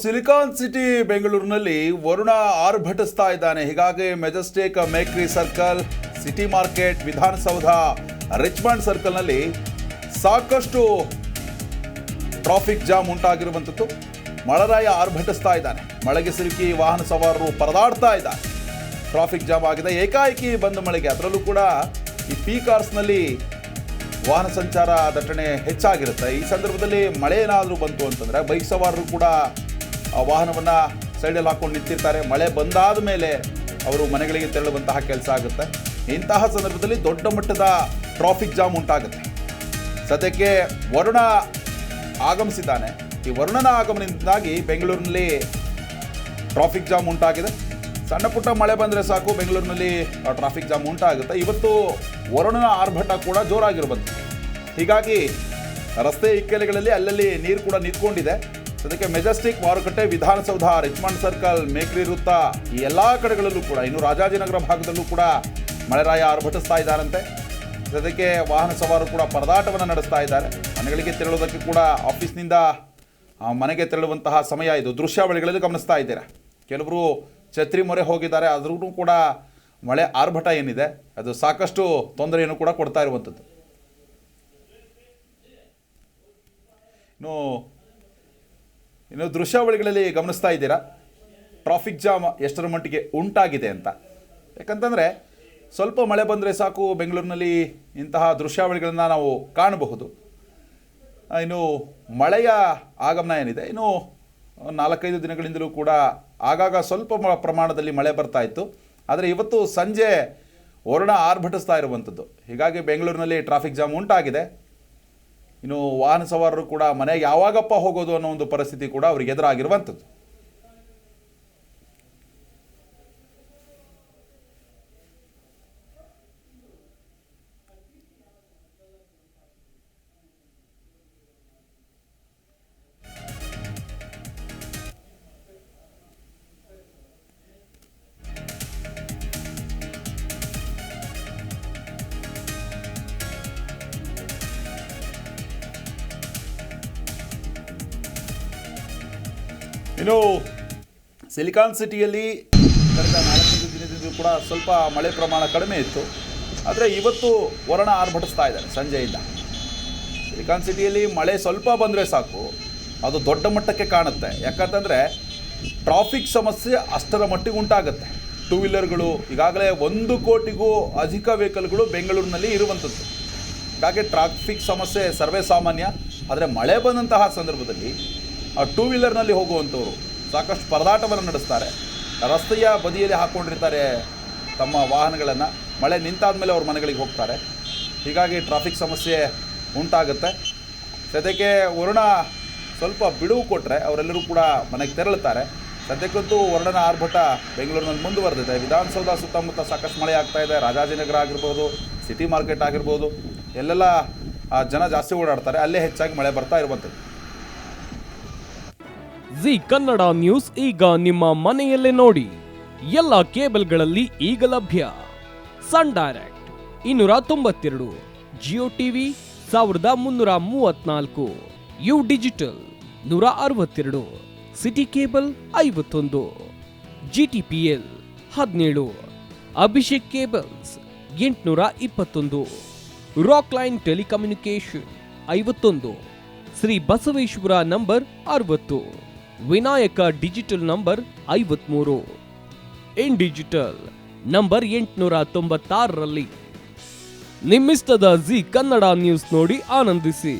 Silicon city ಬೆಂಗಳೂರಿನಲ್ಲಿ ವರುಣ ಆರ್ಭಟಿಸ್ತಾ ಇದ್ದಾನೆ. ಹೀಗಾಗಿ Majestic, Mekhri circle, city market, Vidhana Soudha, Richmond ಸರ್ಕಲ್ನಲ್ಲಿ ಸಾಕಷ್ಟು ಟ್ರಾಫಿಕ್ ಜಾಮ್ ಉಂಟಾಗಿರುವಂಥದ್ದು. ಮಳೆರಾಯ ಆರ್ಭಟಿಸ್ತಾ ಇದ್ದಾನೆ. ಮಳೆಗೆ ಸಿಲುಕಿ ವಾಹನ ಸವಾರರು ಪರದಾಡ್ತಾ ಇದ್ದಾರೆ. ಟ್ರಾಫಿಕ್ ಜಾಮ್ ಆಗಿದೆ ಏಕಾಏಕಿ ಬಂದ ಮಳೆಗೆ. ಅದರಲ್ಲೂ ಕೂಡ ಈ ಪೀಕ್ ಅವರ್ಸ್ನಲ್ಲಿ ವಾಹನ ಸಂಚಾರ ದಟ್ಟಣೆ ಹೆಚ್ಚಾಗಿರುತ್ತೆ. ಈ ಸಂದರ್ಭದಲ್ಲಿ ಮಳೆ ಏನಾದರೂ ಬಂತು ಅಂತಂದರೆ ಬೈಕ್ ಸವಾರರು ಕೂಡ ವಾಹನವನ್ನು ಸೈಡಲ್ಲಿ ಹಾಕ್ಕೊಂಡು ನಿಂತಿರ್ತಾರೆ. ಮಳೆ ಬಂದಾದ ಮೇಲೆ ಅವರು ಮನೆಗಳಿಗೆ ತೆರಳುವಂತಹ ಕೆಲಸ ಆಗುತ್ತೆ. ಇಂತಹ ಸಂದರ್ಭದಲ್ಲಿ ದೊಡ್ಡ ಮಟ್ಟದ ಟ್ರಾಫಿಕ್ ಜಾಮ್ ಉಂಟಾಗುತ್ತೆ. ಸದ್ಯಕ್ಕೆ ವರುಣ ಆಗಮಿಸಿದ್ದಾನೆ. ಈ ವರುಣನ ಆಗಮನದಿಂದಾಗಿ ಬೆಂಗಳೂರಿನಲ್ಲಿ ಟ್ರಾಫಿಕ್ ಜಾಮ್ ಉಂಟಾಗಿದೆ. ಸಣ್ಣ ಪುಟ್ಟ ಮಳೆ ಬಂದರೆ ಸಾಕು ಬೆಂಗಳೂರಿನಲ್ಲಿ ಟ್ರಾಫಿಕ್ ಜಾಮ್ ಉಂಟಾಗುತ್ತೆ. ಇವತ್ತು ವರುಣನ ಆರ್ಭಟ ಕೂಡ ಜೋರಾಗಿರುವಂಥದ್ದು. ಹೀಗಾಗಿ ರಸ್ತೆ ಇಕ್ಕೆಲೆಗಳಲ್ಲಿ ಅಲ್ಲಲ್ಲಿ ನೀರು ಕೂಡ ನಿಂತ್ಕೊಂಡಿದೆ. ಅದಕ್ಕೆ ಮೆಜೆಸ್ಟಿಕ್, ಮಾರುಕಟ್ಟೆ, ವಿಧಾನಸೌಧ, ರಿಚ್ಮಂಡ್ ಸರ್ಕಲ್, ಮೇಕ್ರಿ ವೃತ್ತ ಈ ಎಲ್ಲ ಕಡೆಗಳಲ್ಲೂ ಕೂಡ, ಇನ್ನು ರಾಜಾಜಿನಗರ ಭಾಗದಲ್ಲೂ ಕೂಡ ಮಳೆರಾಯ ಆರ್ಭಟಿಸ್ತಾ ಇದ್ದಾರಂತೆ. ಅದಕ್ಕೆ ವಾಹನ ಸವಾರರು ಕೂಡ ಪರದಾಟವನ್ನು ನಡೆಸ್ತಾ ಇದ್ದಾರೆ. ಮನೆಗಳಿಗೆ ತೆರಳೋದಕ್ಕೆ ಕೂಡ ಆಫೀಸ್ನಿಂದ ಮನೆಗೆ ತೆರಳುವಂತಹ ಸಮಯ ಇದು. ದೃಶ್ಯಾವಳಿಗಳಲ್ಲಿ ಗಮನಿಸ್ತಾ ಇದ್ದೀರಾ. ಕೆಲವರು ಛತ್ರಿ ಮೊರೆ ಹೋಗಿದ್ದಾರೆ. ಆದ್ರೂ ಕೂಡ ಮಳೆ ಆರ್ಭಟ ಏನಿದೆ ಅದು ಸಾಕಷ್ಟು ತೊಂದರೆಯನ್ನು ಕೂಡ ಕೊಡ್ತಾ ಇರುವಂಥದ್ದು. ಇನ್ನು ದೃಶ್ಯಾವಳಿಗಳಲ್ಲಿ ಗಮನಿಸ್ತಾ ಇದ್ದೀರಾ ಟ್ರಾಫಿಕ್ ಜಾಮ್ ಎಷ್ಟರ ಮಟ್ಟಿಗೆ ಉಂಟಾಗಿದೆ ಅಂತ. ಯಾಕಂತಂದರೆ ಸ್ವಲ್ಪ ಮಳೆ ಬಂದರೆ ಸಾಕು ಬೆಂಗಳೂರಿನಲ್ಲಿ ಇಂತಹ ದೃಶ್ಯಾವಳಿಗಳನ್ನು ನಾವು ಕಾಣಬಹುದು. ಇನ್ನು ಮಳೆಯ ಆಗಮನ ಏನಿದೆ, ಇನ್ನು 4-5 ದಿನಗಳಿಂದಲೂ ಕೂಡ ಆಗಾಗ ಸ್ವಲ್ಪ ಪ್ರಮಾಣದಲ್ಲಿ ಮಳೆ ಬರ್ತಾ ಇತ್ತು. ಆದರೆ ಇವತ್ತು ಸಂಜೆ ವರುಣ ಆರ್ಭಟಿಸ್ತಾ ಇರುವಂಥದ್ದು. ಹೀಗಾಗಿ ಬೆಂಗಳೂರಿನಲ್ಲಿ ಟ್ರಾಫಿಕ್ ಜಾಮ್ ಉಂಟಾಗಿದೆ. ಇನ್ನು ವಾಹನ ಸವಾರರು ಕೂಡ ಮನೆಗೆ ಯಾವಾಗಪ್ಪ ಹೋಗೋದು ಅನ್ನೋ ಒಂದು ಪರಿಸ್ಥಿತಿ ಕೂಡ ಅವರಿಗೆ ಎದುರಾಗಿರುವಂಥದ್ದು. ಇನ್ನು ಸಿಲಿಕಾನ್ ಸಿಟಿಯಲ್ಲಿ ಕಳೆದ 4-5 ದಿನದಿಂದ ಕೂಡ ಸ್ವಲ್ಪ ಮಳೆ ಪ್ರಮಾಣ ಕಡಿಮೆ ಇತ್ತು. ಆದರೆ ಇವತ್ತು ವರುಣ ಆರ್ಭಟಿಸ್ತಾ ಇದ್ದಾರೆ ಸಂಜೆಯಿಂದ. ಸಿಲಿಕಾನ್ ಸಿಟಿಯಲ್ಲಿ ಮಳೆ ಸ್ವಲ್ಪ ಬಂದರೆ ಸಾಕು ಅದು ದೊಡ್ಡ ಮಟ್ಟಕ್ಕೆ ಕಾಣುತ್ತೆ. ಯಾಕಂತಂದರೆ ಟ್ರಾಫಿಕ್ ಸಮಸ್ಯೆ ಅಷ್ಟರ ಮಟ್ಟಿಗೆ ಉಂಟಾಗುತ್ತೆ. 2 ವೀಲರ್ಗಳು ಈಗಾಗಲೇ 1 ಕೋಟಿಗೂ ಅಧಿಕ ವೆಹಿಕಲ್ಗಳು ಬೆಂಗಳೂರಿನಲ್ಲಿ ಇರುವಂಥದ್ದು. ಹಾಗಾಗಿ ಟ್ರಾಫಿಕ್ ಸಮಸ್ಯೆ ಸರ್ವೇ ಸಾಮಾನ್ಯ. ಆದರೆ ಮಳೆ ಬಂದಂತಹ ಸಂದರ್ಭದಲ್ಲಿ 2 ವೀಲರ್ನಲ್ಲಿ ಹೋಗುವಂಥವ್ರು ಸಾಕಷ್ಟು ಪರದಾಟವನ್ನು ನಡೆಸ್ತಾರೆ. ರಸ್ತೆಯ ಬದಿಯಲ್ಲಿ ಹಾಕ್ಕೊಂಡಿರ್ತಾರೆ ತಮ್ಮ ವಾಹನಗಳನ್ನು. ಮಳೆ ನಿಂತಾದ ಮೇಲೆ ಅವ್ರ ಮನೆಗಳಿಗೆ ಹೋಗ್ತಾರೆ. ಹೀಗಾಗಿ ಟ್ರಾಫಿಕ್ ಸಮಸ್ಯೆ ಉಂಟಾಗುತ್ತೆ. ಸದ್ಯಕ್ಕೆ ವರುಣ ಸ್ವಲ್ಪ ಬಿಡುವು ಕೊಟ್ಟರೆ ಅವರೆಲ್ಲರೂ ಕೂಡ ಮನೆಗೆ ತೆರಳುತ್ತಾರೆ. ಸದ್ಯಕ್ಕಂತೂ ವರುಣನ ಆರ್ಭಟ ಬೆಂಗಳೂರಿನಲ್ಲಿ ಮುಂದುವರೆದಿದೆ. ವಿಧಾನಸೌಧ ಸುತ್ತಮುತ್ತ ಸಾಕಷ್ಟು ಮಳೆ ಆಗ್ತಾಯಿದೆ. ರಾಜಾಜಿನಗರ ಆಗಿರ್ಬೋದು, ಸಿಟಿ ಮಾರ್ಕೆಟ್ ಆಗಿರ್ಬೋದು, ಎಲ್ಲೆಲ್ಲ ಜನ ಜಾಸ್ತಿ ಓಡಾಡ್ತಾರೆ. ಅಲ್ಲೇ ಹೆಚ್ಚಾಗಿ ಮಳೆ ಬರ್ತಾ ಇರುವಂಥದ್ದು. ಜಿ ಕನ್ನಡ ನ್ಯೂಸ್ ಈಗ ನಿಮ್ಮ ಮನೆಯಲ್ಲೇ ನೋಡಿ. ಎಲ್ಲ ಕೇಬಲ್ಗಳಲ್ಲಿ ಈಗ ಲಭ್ಯ. Sun Direct 292, Jio TV 1334, U digital 162, city cable 51, GTPL 17, Abhishek cables 821, Rock Line telecommunication 51, Shri Basaveshwara number 60, Vinayaka digital number 53, in digital number 896ರಲ್ಲಿ. ನಿಮ್ಮಿಸ್ತದ ಜಿ ಕನ್ನಡ ನ್ಯೂಸ್ ನೋಡಿ ಆನಂದಿಸಿ.